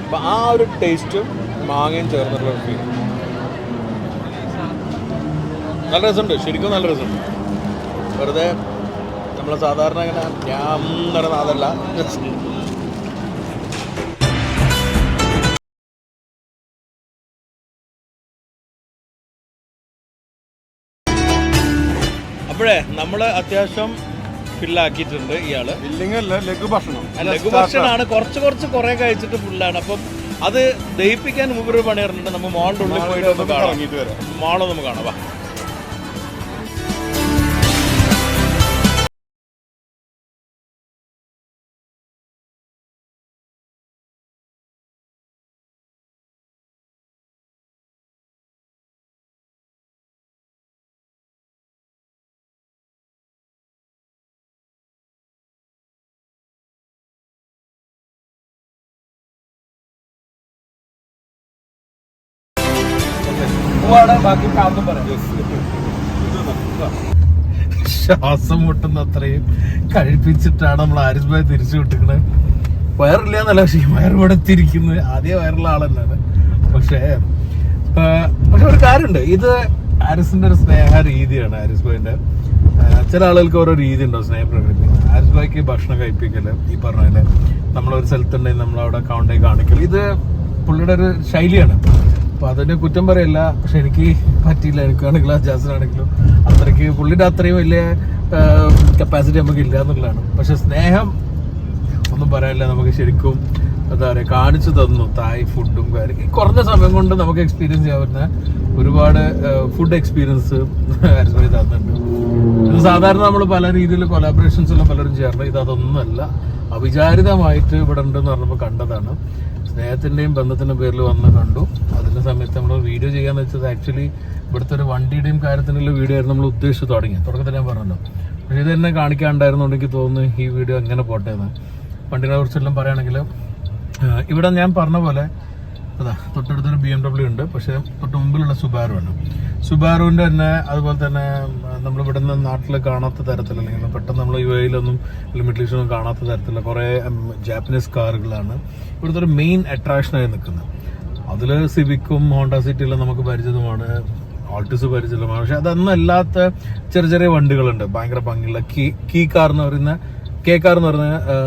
അപ്പം ആ ഒരു ടേസ്റ്റും മാങ്ങയും ചേർന്നിട്ടുള്ള ഫീൽ നല്ല രസമുണ്ട്. ശരിക്കും നല്ല രസമുണ്ട്. വെറുതെ നമ്മൾ സാധാരണ ഇങ്ങനെ ഞാൻ നടന്ന അതല്ല. അപ്പോഴേ നമ്മൾ അത്യാവശ്യം ഫില്ലാക്കിയിട്ടുണ്ട്. ഇയാള് ലഘുഭക്ഷണമാണ്. കുറേ കഴിച്ചിട്ട് ഫുള്ളാണ്. അപ്പം അത് ദഹിപ്പിക്കാൻ മുമ്പ് പണി പറഞ്ഞിട്ട് നമ്മൾ മോളിൻ്റെ ഉള്ളിൽ പോയിട്ട് ഒന്ന് കാണാം. മോളൊന്ന് കാണാം. വാ. പോവാണ്, ബാക്കി കാണുമ്പോൾ പറയാം. ശ്വാസം മുട്ടുന്ന അത്രയും കഴിപ്പിച്ചിട്ടാണ് നമ്മൾ ഹാരിസ് ഭായ് തിരിച്ചു വിട്ടിരിക്കുന്നത്. വയറില്ലാന്നല്ല, പക്ഷേ വയറുകൂടെ എത്തിയിരിക്കുന്നത് ആദ്യം വയറുള്ള ആളെന്നാണ്. പക്ഷേ ഒരു കാര്യമുണ്ട്, ഇത് ഹാരിസിന്റെ ഒരു സ്നേഹ രീതിയാണ്. ഹാരിസ് ഭായിന്റെ ചില ആളുകൾക്ക് ഓരോ രീതി ഉണ്ടാവും സ്നേഹം പ്രകടിപ്പിക്കുന്നത്. ഹാരിസ് ഭായിക്ക് ഭക്ഷണം കഴിപ്പിക്കല്, ഈ പറഞ്ഞ നമ്മളൊരു സ്ഥലത്തുണ്ടെങ്കിൽ നമ്മളവിടെ കൗണ്ടായി കാണിക്കല്, ഇത് പുള്ളിയുടെ ഒരു ശൈലിയാണ്. അപ്പൊ അതിനെ കുറ്റം പറയല്ല, പക്ഷെ എനിക്ക് പറ്റിയില്ല. എനിക്കാണെങ്കിലും അജാസിനാണെങ്കിലും അത്രയ്ക്ക് പുള്ളിയുടെ അത്രയും വലിയ കപ്പാസിറ്റി നമുക്ക് ഇല്ല എന്നുള്ളതാണ്. പക്ഷെ സ്നേഹം ഒന്നും പറയാനില്ല. നമുക്ക് ശരിക്കും എന്താ പറയുക, കാണിച്ചു തന്നു തായ് ഫുഡും കാര്യം. ഈ കുറഞ്ഞ സമയം കൊണ്ട് നമുക്ക് എക്സ്പീരിയൻസ് ചെയ്യാൻ പറ്റുന്ന ഒരുപാട് ഫുഡ് എക്സ്പീരിയൻസ് ഹാരിസ് ഭായ് തന്നിട്ടുണ്ട്. ഇത് സാധാരണ നമ്മൾ പല രീതിയിൽ കൊലാബറേഷൻസ് എല്ലാം പലരും ചെയ്യാറുണ്ട്. ഇത് അതൊന്നുമല്ല, അവിചാരിതമായിട്ട് ഇവിടെ ഉണ്ടെന്ന് പറഞ്ഞപ്പോൾ കണ്ടതാണ്. സ്നേഹത്തിന്റെയും ബന്ധത്തിന്റെയും പേരിൽ വന്ന് കണ്ടു. അതിന്റെ സമയത്ത് നമ്മൾ വീഡിയോ ചെയ്യാന്ന് വെച്ചത് ആക്ച്വലി ഇവിടുത്തെ ഒരു വണ്ടിയുടെയും കാര്യത്തിനുള്ള വീഡിയോ ആയിരുന്നു നമ്മൾ ഉദ്ദേശിച്ച് തുടക്കത്തിൽ ഞാൻ പറഞ്ഞല്ലോ. പക്ഷേ ഇത് തന്നെ കാണിക്കാണ്ടായിരുന്നുണ്ടെങ്കിൽ തോന്നുന്നു ഈ വീഡിയോ എങ്ങനെ പോട്ടെ എന്ന്. വണ്ടികളെ കുറിച്ചെല്ലാം പറയുകയാണെങ്കിൽ ഇവിടെ ഞാൻ പറഞ്ഞ പോലെ അതാ തൊട്ടടുത്തൊരു BMW ഉണ്ട്, പക്ഷേ തൊട്ട് മുമ്പിലുള്ള സുബാറു ആണ്. സുബാറുവിൻ്റെ തന്നെ അതുപോലെ തന്നെ നമ്മളിവിടെ നിന്ന് നാട്ടിൽ കാണാത്ത തരത്തിൽ, അല്ലെങ്കിൽ പെട്ടെന്ന് നമ്മൾ UAE-ലൊന്നും മിഡിൽ ഈസ്റ്റിലൊന്നും കാണാത്ത തരത്തിലുള്ള കുറേ ജാപ്പനീസ് കാറുകളാണ് ഇവിടുത്തെ ഒരു മെയിൻ അട്രാക്ഷനായി നിൽക്കുന്നത്. അതിൽ സിവിക്കും ഹോണ്ട സിറ്റിയെല്ലാം നമുക്ക് പരിചിതമാണ്, ആൾട്ടിസ് പരിചിതമാണ്. പക്ഷെ അതൊന്നും അല്ലാത്ത ചെറിയ ചെറിയ വണ്ടികളുണ്ട് ഭയങ്കര ഭംഗിയുള്ള. കീ കാർ എന്ന് പറയുന്ന കാർ എന്ന് പറഞ്ഞ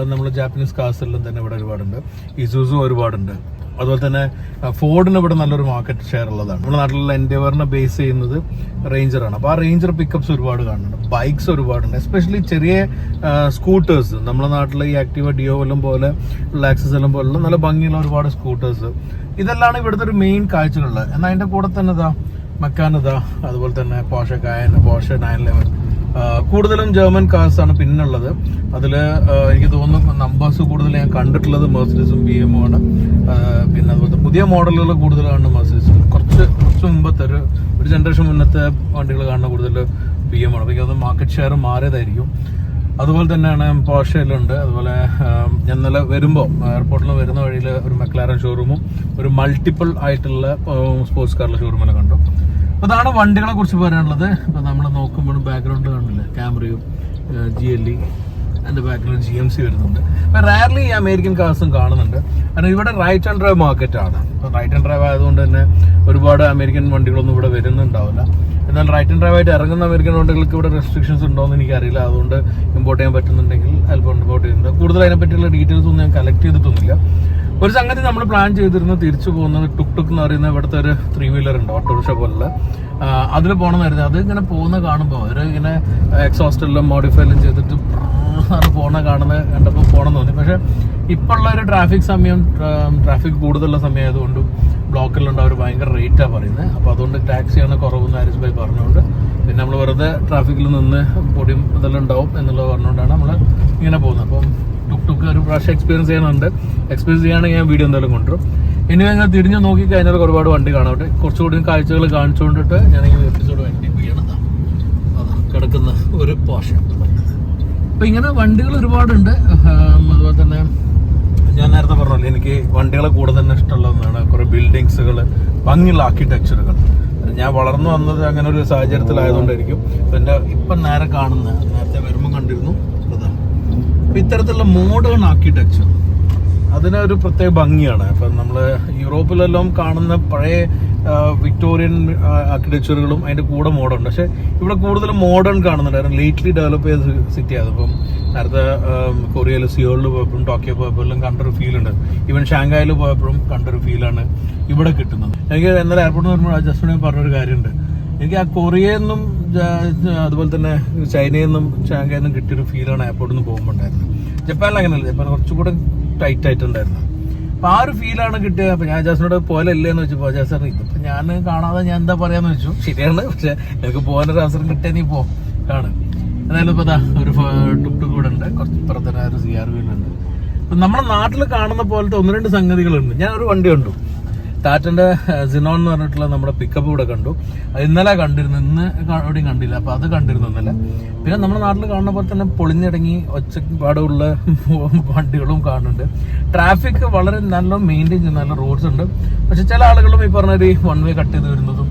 നമ്മൾ ജാപ്പനീസ് കാർസിലും തന്നെ ഇവിടെ ഒരുപാടുണ്ട്. ഇസൂസും ഒരുപാടുണ്ട്. അതുപോലെ തന്നെ ഫോർഡിന് ഇവിടെ നല്ലൊരു മാർക്കറ്റ് ഷെയർ ഉള്ളതാണ്. നമ്മുടെ നാട്ടിലുള്ള എൻഡേവറിനെ ബേസ് ചെയ്യുന്നത് റേഞ്ചറാണ്. അപ്പോൾ ആ റേഞ്ചർ പിക്കപ്സ് ഒരുപാട് കാണുന്നുണ്ട്, ബൈക്സ് ഒരുപാടുണ്ട്. എസ്പെഷ്യലി ചെറിയ സ്കൂട്ടേഴ്സ്, നമ്മുടെ നാട്ടിലെ ഈ ആക്റ്റീവ ഡിയോ എല്ലാം പോലെ ലാക്സസ് എല്ലാം പോലുള്ള നല്ല ഭംഗിയുള്ള ഒരുപാട് സ്കൂട്ടേഴ്സ്, ഇതെല്ലാം ഇവിടുത്തെ ഒരു മെയിൻ കാഴ്ചകളുള്ളത്. എന്നാൽ അതിൻ്റെ കൂടെ തന്നെ ഇതാ മക്കാനിത, അതുപോലെ തന്നെ പോർഷെ കായൻ, പോർഷെ 911, കൂടുതലും ജർമ്മൻ കാർസ് ആണ് പിന്നുള്ളത്. അതിൽ എനിക്ക് തോന്നുന്നു നമ്പേഴ്സ് കൂടുതൽ ഞാൻ കണ്ടിട്ടുള്ളത് മെർസിഡീസും BM ആണ്. പിന്നെ അതുപോലത്തെ പുതിയ മോഡലുകൾ കൂടുതൽ കാണുന്ന മെർസിഡീസും, കുറച്ച് മുമ്പത്തെ ഒരു ജനറേഷൻ മുന്നത്തെ വണ്ടികൾ കാണുന്ന കൂടുതൽ BM ആണ്. അപ്പോൾ എനിക്ക് തോന്നുന്നു മാർക്കറ്റ് ഷെയർ മാറിയതായിരിക്കും. അതുപോലെ തന്നെയാണ് പോർഷയിലുണ്ട്. അതുപോലെ ഞാൻ ഇന്നലെ വരുമ്പോൾ എയർപോർട്ടിൽ വരുന്ന വഴിയിൽ ഒരു മെക്ലാരൻ ഷോറൂമും ഒരു മൾട്ടിപ്പിൾ ആയിട്ടുള്ള സ്പോർട്സ് കാറിലെ ഷോറൂമെല്ലാം കണ്ടു. അതാണ് വണ്ടികളെ കുറിച്ച് പറയാനുള്ളത്. ഇപ്പം നമ്മൾ നോക്കുമ്പോൾ ബാക്ക്ഗ്രൗണ്ട് കാണില്ലേ, ക്യാമറയും GLE, അതിൻ്റെ ബാക്ക്ഗ്രൗണ്ട് GMC വരുന്നുണ്ട്. അപ്പം റയർലി ഈ അമേരിക്കൻ കാർസും കാണുന്നുണ്ട്. കാരണം ഇവിടെ റൈറ്റ് ആൻഡ് ഡ്രൈവ് മാർക്കറ്റാണ്. അപ്പം റൈറ്റ് ആൻഡ് ഡ്രൈവ് ആയതുകൊണ്ട് തന്നെ ഒരുപാട് അമേരിക്കൻ വണ്ടികളൊന്നും ഇവിടെ വരുന്നുണ്ടാവില്ല. എന്നാൽ റൈറ്റ് ആൻഡ് ഡ്രൈവ് ആയിട്ട് ഇറങ്ങുന്ന അമേരിക്കൻ വണ്ടികൾക്ക് ഇവിടെ റെസ്ട്രിക്ഷൻസ് ഉണ്ടോയെന്ന് എനിക്കറിയില്ല. അതുകൊണ്ട് ഇമ്പോർട്ട് ചെയ്യാൻ പറ്റുന്നുണ്ടെങ്കിൽ അല്പം ഇമ്പോർട്ട് ചെയ്യുന്നത്. കൂടുതൽ അതിനെപ്പറ്റിയുള്ള ഡീറ്റെയിൽസ് ഒന്നും ഞാൻ കളക്ട് ചെയ്തിട്ടൊന്നുമില്ല. ഒരു സംഗതി നമ്മൾ പ്ലാൻ ചെയ്തിരുന്നു തിരിച്ചു പോകുന്നത് ടുക് എന്ന് പറയുന്ന ഇവിടുത്തെ ഒരു 3-വീലർ ഉണ്ട്, ഓട്ടോറിക്ഷ പോലുള്ള. അതിൽ പോകണമെന്നായിരുന്നു. അത് ഇങ്ങനെ പോകുന്ന കാണുമ്പോൾ അവർ ഇങ്ങനെ എക്സോസ്റ്റെല്ലാം മോഡിഫൈ എല്ലാം ചെയ്തിട്ട് പോകുന്ന കണ്ടപ്പോൾ പോകണം തോന്നി. പക്ഷേ ഇപ്പോൾ ഉള്ള ഒരു ട്രാഫിക് കൂടുതലുള്ള സമയമായതുകൊണ്ടും ബ്ലോക്കിലുണ്ട്, അവർ ഭയങ്കര റേറ്റാണ് പറയുന്നത്. അപ്പോൾ അതുകൊണ്ട് ടാക്സിയാണ് കുറവെന്ന് ഹാരിസ് ഭായ് പറഞ്ഞുകൊണ്ട്, പിന്നെ നമ്മൾ വെറുതെ ട്രാഫിക്കിൽ നിന്ന് പൊടിയും ഇതെല്ലാം ഉണ്ടാവും എന്നുള്ളത് പറഞ്ഞുകൊണ്ടാണ് നമ്മൾ ഇങ്ങനെ പോകുന്നത്. അപ്പം ടുക് ഒരു പ്രാവശ്യം എക്സ്പീരിയൻസ് ചെയ്യുകയാണെങ്കിൽ ഞാൻ വീഡിയോ എന്തായാലും കൊണ്ടുവരും. ഇനി ഞങ്ങൾ തിരിഞ്ഞ് നോക്കി കഴിഞ്ഞാൽ ഒരുപാട് വണ്ടി കാണാട്ടെ. കുറച്ചുകൂടി കാഴ്ചകൾ കാണിച്ചുകൊണ്ടിട്ട് ഞാൻ ഈ എപ്പിസോഡ് വണ്ടി ചെയ്യണതാണ്. അതാ കിടക്കുന്ന ഒരു പോർഷൻ. അപ്പം ഇങ്ങനെ വണ്ടികൾ ഒരുപാടുണ്ട്. അതുപോലെ തന്നെ ഞാൻ നേരത്തെ പറഞ്ഞല്ലോ, എനിക്ക് വണ്ടികളെ കൂടെ തന്നെ ഇഷ്ടമുള്ളതാണ് കുറേ ബിൽഡിങ്സുകൾ, ഭംഗിയുള്ള ആർക്കിടെക്ചറുകൾ. ഞാൻ വളർന്നു വന്നത് അങ്ങനെ ഒരു സാഹചര്യത്തിലായതുകൊണ്ടായിരിക്കും. എൻ്റെ ഇപ്പം നേരത്തെ വരുമ്പോൾ കണ്ടിരുന്നു അതാണ്. അപ്പം ഇത്തരത്തിലുള്ള മോഡേൺ ആർക്കിടെക്ചർ അതിനൊരു പ്രത്യേക ഭംഗിയാണ്. അപ്പം നമ്മൾ യൂറോപ്പിലെല്ലാം കാണുന്ന പഴയ വിക്ടോറിയൻ ആർക്കിടെക്ചറുകളും അതിൻ്റെ കൂടെ മോഡേൺ ഉണ്ട്. പക്ഷേ ഇവിടെ കൂടുതലും മോഡേൺ കാണുന്നുണ്ട്. കാരണം ലേറ്റ്ലി ഡെവലപ്പ് ചെയ്ത സിറ്റിയാണ്. അപ്പം നേരത്തെ കൊറിയയിൽ സിയോളിൽ പോയപ്പോഴും ടോക്കിയോ പോയപ്പോഴും കണ്ടൊരു ഫീൽ ഉണ്ട്. ഈവൻ ഷാങ്ഹായിൽ പോയപ്പോഴും കണ്ടൊരു ഫീലാണ് ഇവിടെ കിട്ടുന്നത്. എനിക്ക് എന്നാലും എയർപോർട്ടിൽ വരുമ്പോൾ ജസ്റ്റ് പറഞ്ഞൊരു കാര്യമുണ്ട്. എനിക്ക് ആ കൊറിയയിൽ നിന്നും അതുപോലെ തന്നെ ചൈനയിൽ നിന്നും ഷാങ്ഹായിൽ നിന്നും കിട്ടിയൊരു ഫീലാണ് എയർപോർട്ടിൽ നിന്ന് പോകുമ്പോൾ ഉണ്ടായിരുന്നത്. ജപ്പാനിൽ അങ്ങനെയല്ല, ജപ്പാൻ കുറച്ചുകൂടെ ടൈറ്റ് ആയിട്ടുണ്ടായിരുന്നു. അപ്പം ആ ഒരു ഫീലാണ് കിട്ടിയത്. അപ്പം ഞാൻ ജാസിനോട് പോലെ ഇല്ലേന്ന് വെച്ചപ്പോൾ ജാസ് പറഞ്ഞു ഇതിപ്പോൾ ഞാൻ കാണാതെ ഞാൻ എന്താ പറയാന്ന് വെച്ചു. ശരിയാണ്, പക്ഷെ എനിക്ക് പോകാനൊരു അവസരം കിട്ടിയാൽ നീ പോ കാണും. എന്തായാലും ഇപ്പോൾ ഒരു ടുക് കൂടെ ഉണ്ട്, കുറച്ച് ഇപ്പുറത്തന്നെ ഒരു CRV ഉണ്ട്. അപ്പം നമ്മുടെ നാട്ടിൽ കാണുന്ന പോലത്തെ 1-2 സംഗതികളുണ്ട്. ഞാൻ ഒരു വണ്ടി കണ്ടു, ടാറ്റൻ്റെ സിനോൺ എന്ന് പറഞ്ഞിട്ടുള്ള നമ്മുടെ പിക്കപ്പ് കൂടെ കണ്ടു. അത് ഇന്നലെ കണ്ടിരുന്നു, ഇന്ന് എവിടെയും കണ്ടില്ല. അപ്പോൾ അത് കണ്ടിരുന്നു ഇന്നലെ. പിന്നെ നമ്മുടെ നാട്ടിൽ കാണുന്ന പോലെ തന്നെ പൊളിഞ്ഞിടങ്ങി ഒച്ചപ്പാടുള്ള വണ്ടികളും കാണുന്നുണ്ട്. ട്രാഫിക് വളരെ നല്ല മെയിൻറ്റെയിൻ ചെയ്യുന്ന നല്ല റോഡ്സ് ഉണ്ട്. പക്ഷെ ചില ആളുകളും ഈ പറഞ്ഞ ഒരു 1 വേ കട്ട് ചെയ്ത് വരുന്നതും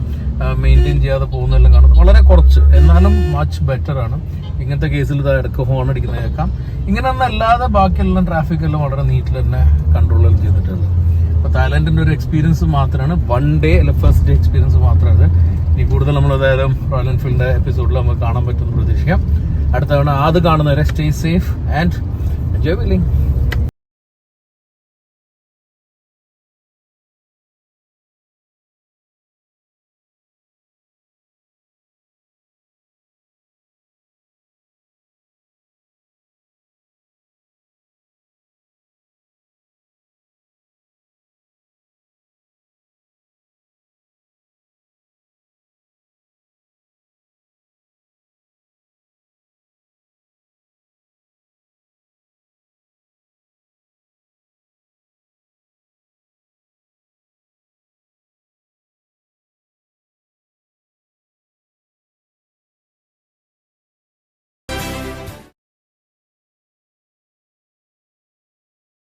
മെയിൻറ്റെയിൻ ചെയ്യാതെ പോകുന്നതെല്ലാം കാണുന്നത് വളരെ കുറച്ച്, എന്നാലും മച്ച് ബെറ്റർ ആണ്. ഇങ്ങനത്തെ കേസിൽ ഇത് ഇടയ്ക്ക് ഹോൺ അടിക്കുന്നത് കേൾക്കാം. ഇങ്ങനെയൊന്നും അല്ലാതെ ബാക്കിയെല്ലാം ട്രാഫിക് എല്ലാം വളരെ നീറ്റിൽ തന്നെ കൺട്രോൾ ചെയ്തിട്ടുള്ളത്. അപ്പോൾ തായ്ലാൻഡിൻ്റെ ഒരു എക്സ്പീരിയൻസ് മാത്രമാണ്, 1 ഡേ അല്ല ഫസ്റ്റ് ഡേ എക്സ്പീരിയൻസ് മാത്രമാണ്. ഇനി കൂടുതൽ നമ്മൾ ഏതായാലും റോയൽ എൻഫീൽഡിൻ്റെ എപ്പിസോഡിൽ നമുക്ക് കാണാൻ പറ്റുമെന്ന് പ്രതീക്ഷിക്കാം. അടുത്ത തവണ അത് കാണുന്നവരെ stay safe and enjoy wheeling.